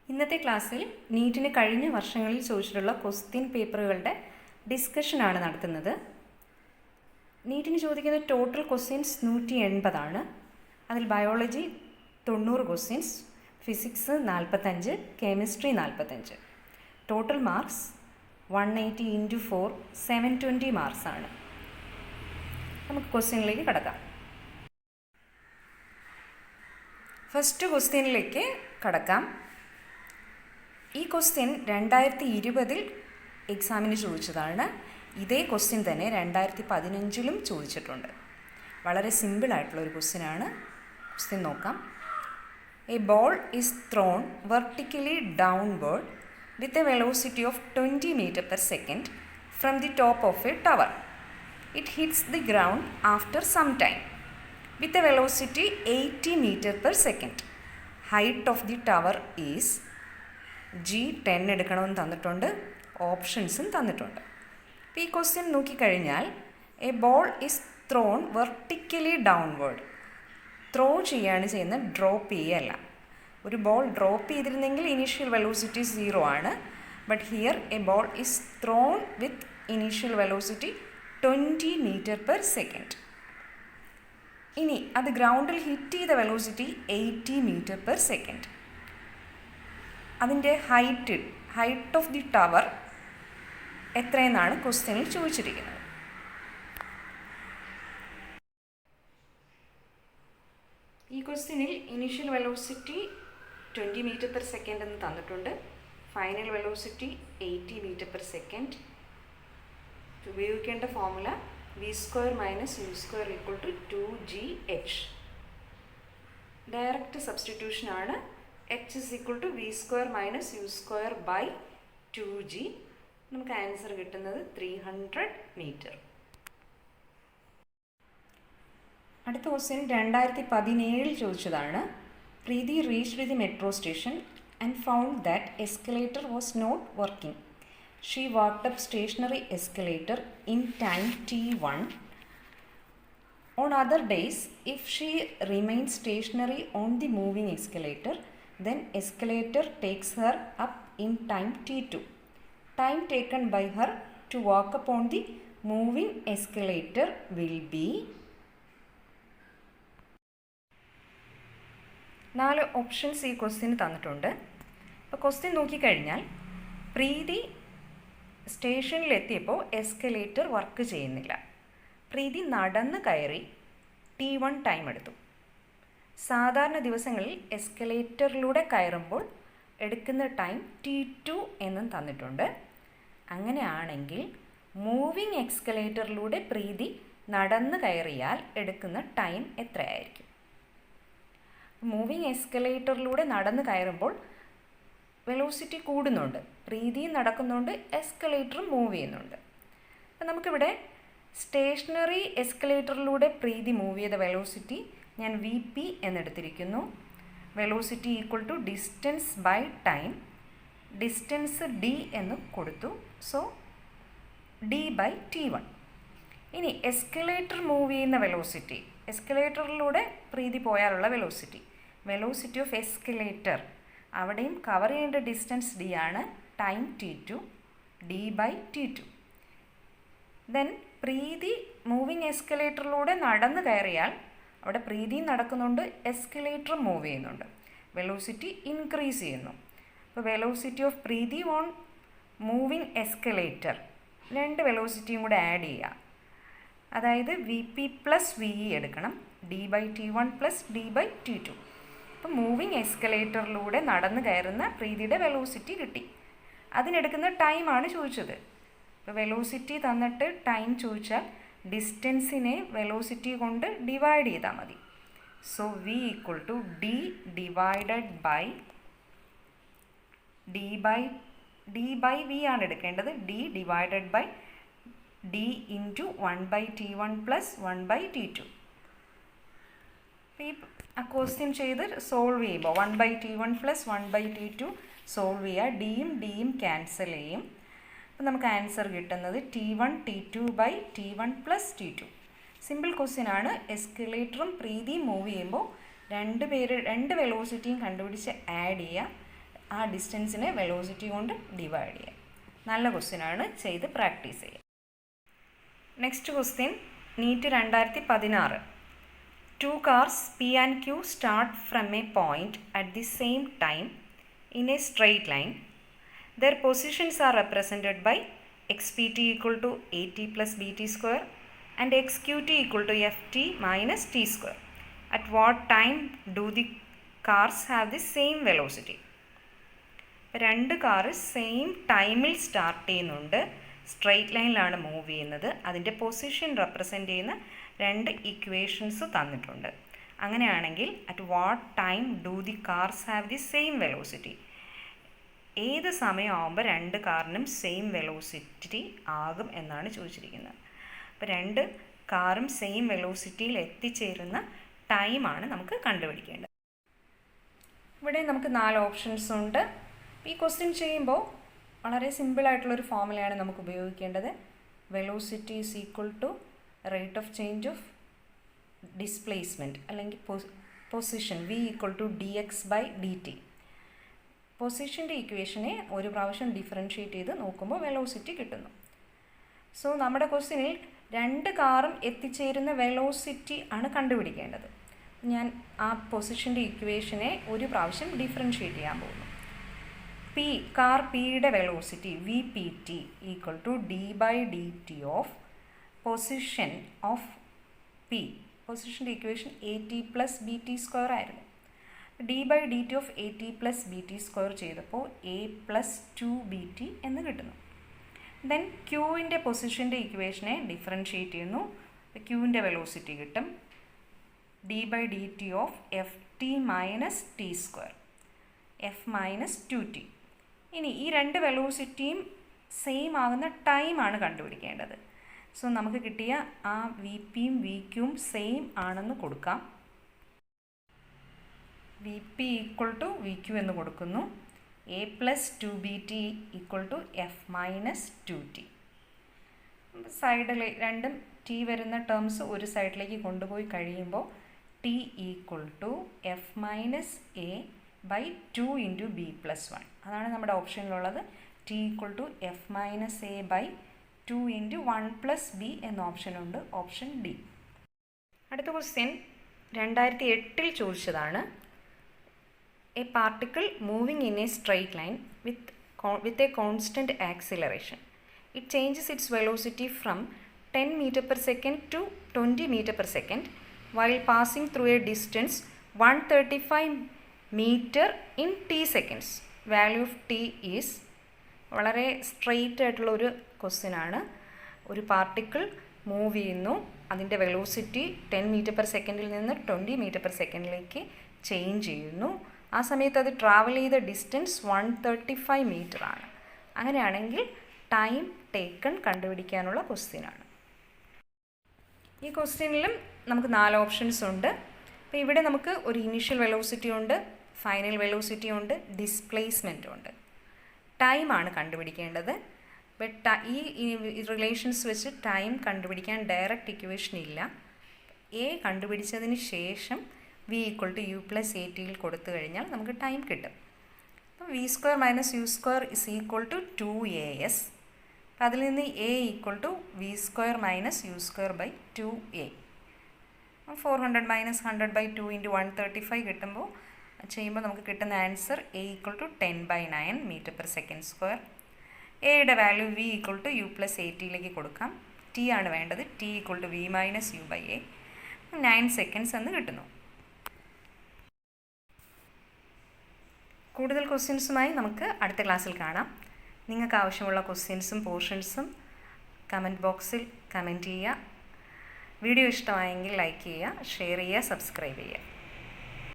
ഇന്നത്തെ ക്ലാസ്സിൽ നീറ്റിന് കഴിഞ്ഞ വർഷങ്ങളിൽ ചോദിച്ചിട്ടുള്ള ക്വസ്റ്റ്യൻ പേപ്പറുകളുടെ ഡിസ്കഷനാണ് നടത്തുന്നത്. നീറ്റിന് ചോദിക്കുന്ന ടോട്ടൽ ക്വസ്റ്റ്യൻസ് 180 അതിൽ biology 90 questions, physics 45, chemistry 45. Total marks 180 × 4 720 മാർക്സാണ്. നമുക്ക് ക്വസ്റ്റ്യനിലേക്ക് കടക്കാം. ഫസ്റ്റ് ക്വസ്റ്റ്യനിലേക്ക് കടക്കാം. ഈ ക്വസ്റ്റ്യൻ 2020 എക്സാമിന് ചോദിച്ചതാണ്. ഇതേ ക്വസ്റ്റ്യൻ തന്നെ 2015 ചോദിച്ചിട്ടുണ്ട്. വളരെ സിമ്പിളായിട്ടുള്ള ഒരു ക്വസ്റ്റ്യനാണ്. ക്വസ്റ്റ്യൻ നോക്കാം. A ball is thrown vertically downward with a velocity of 20 m/s from the top of a tower. It hits the ground after some time with a velocity 80 m/s. Height of the tower is G10 എടുക്കണമെന്ന് തന്നിട്ടുണ്ട്. ഓപ്ഷൻസും തന്നിട്ടുണ്ട്. അപ്പോൾ ഈ question നോക്കിക്കഴിഞ്ഞാൽ a ball is thrown vertically downward. Throw ചെയ്യുകയാണ് ചെയ്യുന്നത്, drop ചെയ്യല്ല. ഒരു ബോൾ ഡ്രോപ്പ് ചെയ്തിരുന്നെങ്കിൽ ഇനീഷ്യൽ വെലോസിറ്റി 0 ആണ്. But here A ball is thrown with initial velocity 20 m/s. ഇനി അത് ഗ്രൗണ്ടിൽ ഹിറ്റ് ചെയ്ത വെലോസിറ്റി 80 m/s. അതിൻ്റെ ഹൈറ്റ് ഓഫ് ദി ടവർ എത്രയെന്നാണ് ക്വസ്റ്റ്യനിൽ ചോദിച്ചിരിക്കുന്നത്. ഈ ക്വസ്റ്റ്യനിൽ ഇനീഷ്യൽ വെലോസിറ്റി 20 m/s എന്ന് തന്നിട്ടുണ്ട്. Final velocity 80 m/s. ഉപയോഗിക്കേണ്ട formula v² - u² = 2gh. Direct സബ്സ്റ്റിറ്റ്യൂഷനാണ്. h is equal to v² - u² by 2g. നമുക്ക് ആൻസർ കിട്ടുന്നത് 300 മീറ്റർ. അടുത്ത ക്വസ്റ്റ്യൻ 2017 ചോദിച്ചതാണ്. Preeti reached the metro station and found that escalator was not working. She walked up stationary escalator in time t1. On other days, if she remains stationary on the moving escalator, then escalator takes her up in time t2. Time taken by her to walk upon the moving escalator will be. 4 options ഈ question തന്നിട്ടുണ്ട്. അപ്പോൾ question നോക്കിക്കഴിഞ്ഞാൽ പ്രീതി സ്റ്റേഷനിലെത്തിയപ്പോൾ escalator work ചെയ്യുന്നില്ല. പ്രീതി നടന്ന് കയറി t1 time എടുത്തു. സാധാരണ ദിവസങ്ങളിൽ എസ്കലേറ്ററിലൂടെ കയറുമ്പോൾ എടുക്കുന്ന ടൈം t2 എന്നും തന്നിട്ടുണ്ട്. അങ്ങനെയാണെങ്കിൽ മൂവിങ് എസ്കലേറ്ററിലൂടെ പ്രീതി നടന്ന് കയറിയാൽ എടുക്കുന്ന ടൈം എത്രയായിരിക്കും? മൂവിങ് എസ്കലേറ്ററിലൂടെ നടന്ന് കയറുമ്പോൾ വെലോസിറ്റി കൂടുന്നുണ്ട്, പ്രീതിയും നടക്കുന്നുണ്ട്, എസ്കലേറ്ററും മൂവ് ചെയ്യുന്നുണ്ട്. അപ്പം നമുക്കിവിടെ സ്റ്റേഷനറി എസ്കലേറ്ററിലൂടെ പ്രീതി മൂവ് ചെയ്ത വെലോസിറ്റി ഞാൻ vp എന്നെടുത്തിരിക്കുന്നു. Velocity equal to distance by time. Distance d എന്ന് കൊടുത്തു. So d/t1. ഇനി എസ്കലേറ്റർ മൂവ് ചെയ്യുന്ന വെലോസിറ്റി, എസ്കലേറ്ററിലൂടെ പ്രീതി പോയാലുള്ള വെലോസിറ്റി ഓഫ് എസ്കലേറ്റർ, അവിടെയും കവർ ചെയ്യേണ്ട ഡിസ്റ്റൻസ് d ആണ്. Time t2, d/t2. Then Preeti moving എസ്കലേറ്ററിലൂടെ നടന്ന് കയറിയാൽ അവിടെ പ്രീതിയും നടക്കുന്നുണ്ട്, എസ്കലേറ്ററും മൂവ് ചെയ്യുന്നുണ്ട്, വെലോസിറ്റി ഇൻക്രീസ് ചെയ്യുന്നു. അപ്പോൾ velocity of Preeti on moving escalator, 2 വെലോസിറ്റിയും കൂടെ ആഡ് ചെയ്യുക. അതായത് vp + ve എടുക്കണം. d/t1 + d/t2. അപ്പോൾ മൂവിങ് എസ്കലേറ്ററിലൂടെ നടന്ന് കയറുന്ന പ്രീതിയുടെ വെലോസിറ്റി കിട്ടി. അതിനെടുക്കുന്ന ടൈമാണ് ചോദിച്ചത്. ഇപ്പോൾ വെലോസിറ്റി തന്നിട്ട് ടൈം ചോദിച്ചാൽ ഡിസ്റ്റൻസിനെ വെലോസിറ്റി കൊണ്ട് ഡിവൈഡ് ചെയ്താൽ മതി. So v = d divided by d/v ആണ് എടുക്കേണ്ടത്. d divided by d × 1/t1 + 1/t2. ഈ ക്വസ്റ്റ്യൻ ചെയ്ത് സോൾവ് ചെയ്യുമ്പോൾ 1/t1 + 1/t2 സോൾവ് ചെയ്യുക. ഡിയും ക്യാൻസൽ ചെയ്യും. അപ്പോൾ നമുക്ക് ആൻസർ കിട്ടുന്നത് t1 t2/t1 + t2. Simple question ആണ്. എസ്കലേറ്ററും പ്രീതിയും മൂവ് ചെയ്യുമ്പോൾ 2 വെലോസിറ്റിയും കണ്ടുപിടിച്ച് ആഡ് ചെയ്യുക. ആ ഡിസ്റ്റൻസിനെ വെലോസിറ്റി കൊണ്ട് ഡിവൈഡ് ചെയ്യുക. നല്ല ക്വസ്റ്റ്യനാണ്, ചെയ്ത് പ്രാക്ടീസ് ചെയ്യുക. Next question NEET 2016. 2 cars P and Q start from a point at the same time in a straight line. Their positions are represented by xpt equal to at plus bt square and xqt equal to ft minus t square. At what time do the cars have the same velocity? രണ്ട് car same ടൈമിൽ start ചെയ്യുന്നുണ്ട്, straight ലൈനിലാണ് move ചെയ്യുന്നത്. അതിൻ്റെ position represent ചെയ്യുന്ന രണ്ട് equations തന്നിട്ടുണ്ട്. അങ്ങനെയാണെങ്കിൽ at what time do the cars have the same velocity? ഏത് സമയമാകുമ്പോൾ രണ്ട് കാറിനും സെയിം വെലോസിറ്റി ആകും എന്നാണ് ചോദിച്ചിരിക്കുന്നത്. അപ്പോൾ രണ്ട് കാറും സെയിം വെലോസിറ്റിയിൽ എത്തിച്ചേരുന്ന ടൈമാണ് നമുക്ക് കണ്ടുപിടിക്കേണ്ടത്. ഇവിടെ നമുക്ക് 4 ഓപ്ഷൻസ് ഉണ്ട്. ഈ ക്വസ്റ്റ്യൻ ചെയ്യുമ്പോൾ വളരെ സിമ്പിളായിട്ടുള്ളൊരു ഫോമുലയാണ് നമുക്ക് ഉപയോഗിക്കേണ്ടത്. Velocity is equal to rate of change of displacement അല്ലെങ്കിൽ position V equal to D X by D T. പൊസിഷൻ്റെ ഇക്വേഷനെ ഒരു പ്രാവശ്യം ഡിഫറൻഷ്യേറ്റ് ചെയ്ത് നോക്കുമ്പോൾ വെലോസിറ്റി കിട്ടുന്നു. സോ നമ്മുടെ ക്വസ്റ്റ്യനിൽ രണ്ട് കാറും എത്തിച്ചേരുന്ന വെലോസിറ്റി ആണ് കണ്ടുപിടിക്കേണ്ടത്. ഞാൻ ആ പൊസിഷൻ്റെ ഇക്വേഷനെ ഒരു പ്രാവശ്യം ഡിഫറൻഷ്യേറ്റ് ചെയ്യാൻ പോകുന്നു. പി കാർ പിയുടെ velocity V P T equal to D by D T of position of P. പൊസിഷൻ്റെ equation A T plus B T square ആയിരുന്നു. D by D T of A T plus B T square ചെയ്തപ്പോൾ A plus 2bt എന്ന് കിട്ടുന്നു. Then ക്യൂവിൻ്റെ പൊസിഷൻ്റെ ഇക്വേഷനെ differentiate ചെയ്യുന്നു. ക്യൂവിൻ്റെ വെലോസിറ്റി കിട്ടും D by D T of F T minus T square F minus 2t. ഇനി ഈ രണ്ട് വെലോസിറ്റിയും സെയിം ആകുന്ന ടൈമാണ് കണ്ടുപിടിക്കേണ്ടത്. സോ നമുക്ക് കിട്ടിയ ആ വി പിയും വി ക്യൂവും സെയിം ആണെന്ന് കൊടുക്കാം. V P equal to V Q എന്ന് കൊടുക്കുന്നു. A plus 2bt equal to F minus 2t. സൈഡിൽ രണ്ടും ടി വരുന്ന ടേംസ് ഒരു സൈഡിലേക്ക് കൊണ്ടുപോയി കഴിയുമ്പോൾ T equal to F minus A by 2 into B plus 1. അതാണ് നമ്മുടെ ഓപ്ഷനിലുള്ളത്. T equal to F minus A by 2 into 1 plus B എന്ന ഓപ്ഷനുണ്ട്, ഓപ്ഷൻ ഡി. അടുത്ത ക്വസ്റ്റ്യൻ 2008 ചോദിച്ചതാണ്. A particle moving in a straight line with a constant acceleration. It changes its velocity from 10 meter per second to 20 meter per second while passing through a distance 135 meter in t seconds. Value of T is. വളരെ straight ആയിട്ടുള്ള ഒരു question ആണ്. ഒരു particle move ചെയ്യുന്നു, അതിൻ്റെ velocity 10 meter per second നിന്ന് 20 meter per second change ചെയ്യുന്നു. ആ സമയത്ത് അത് ട്രാവൽ ചെയ്ത ഡിസ്റ്റൻസ് 135 meter ആണ്. അങ്ങനെയാണെങ്കിൽ ടൈം ടേക്കൺ കണ്ടുപിടിക്കാനുള്ള ക്വസ്റ്റ്യനാണ്. ഈ ക്വസ്റ്റ്യനിലും നമുക്ക് 4 ഓപ്ഷൻസ് ഉണ്ട്. അപ്പോൾ ഇവിടെ നമുക്ക് ഒരു ഇനീഷ്യൽ വെലോസിറ്റി ഉണ്ട്, ഫൈനൽ വെലോസിറ്റി ഉണ്ട്, ഡിസ്പ്ലേസ്മെൻറ്റും ഉണ്ട്. ടൈമാണ് കണ്ടുപിടിക്കേണ്ടത്. ബട്ട് ഈ റിലേഷൻസ് വെച്ച് ടൈം കണ്ടുപിടിക്കാൻ ഡയറക്റ്റ് ഇക്വേഷൻ ഇല്ല. എ കണ്ടുപിടിച്ചതിന് ശേഷം V equal to U plus A ടിയിൽ കൊടുത്തു കഴിഞ്ഞാൽ നമുക്ക് ടൈം കിട്ടും. അപ്പം V square minus U square is equal to 2as. അപ്പം അതിൽ നിന്ന് A equal to V square minus U square by 2a. 400 minus 100 by 2 into 135 കിട്ടുമ്പോൾ ചെയ്യുമ്പോൾ നമുക്ക് കിട്ടുന്ന answer A equal to 10/9 meter per second square. എയുടെ value V equal to U plus A ടിയിലേക്ക് കൊടുക്കാം. ടി ആണ് വേണ്ടത്. T equal to V minus U by A. 9 seconds എന്ന് കിട്ടുന്നു. കൂടുതൽ ക്വസ്റ്റ്യൻസുമായി നമുക്ക് അടുത്ത ക്ലാസ്സിൽ കാണാം. നിങ്ങൾക്ക് ആവശ്യമുള്ള ക്വസ്റ്റ്യൻസും പോർഷൻസും കമൻറ്റ് ബോക്സിൽ കമൻറ്റ് ചെയ്യുക. വീഡിയോ ഇഷ്ടമായെങ്കിൽ ലൈക്ക് ചെയ്യുക, ഷെയർ ചെയ്യുക, സബ്സ്ക്രൈബ് ചെയ്യുക.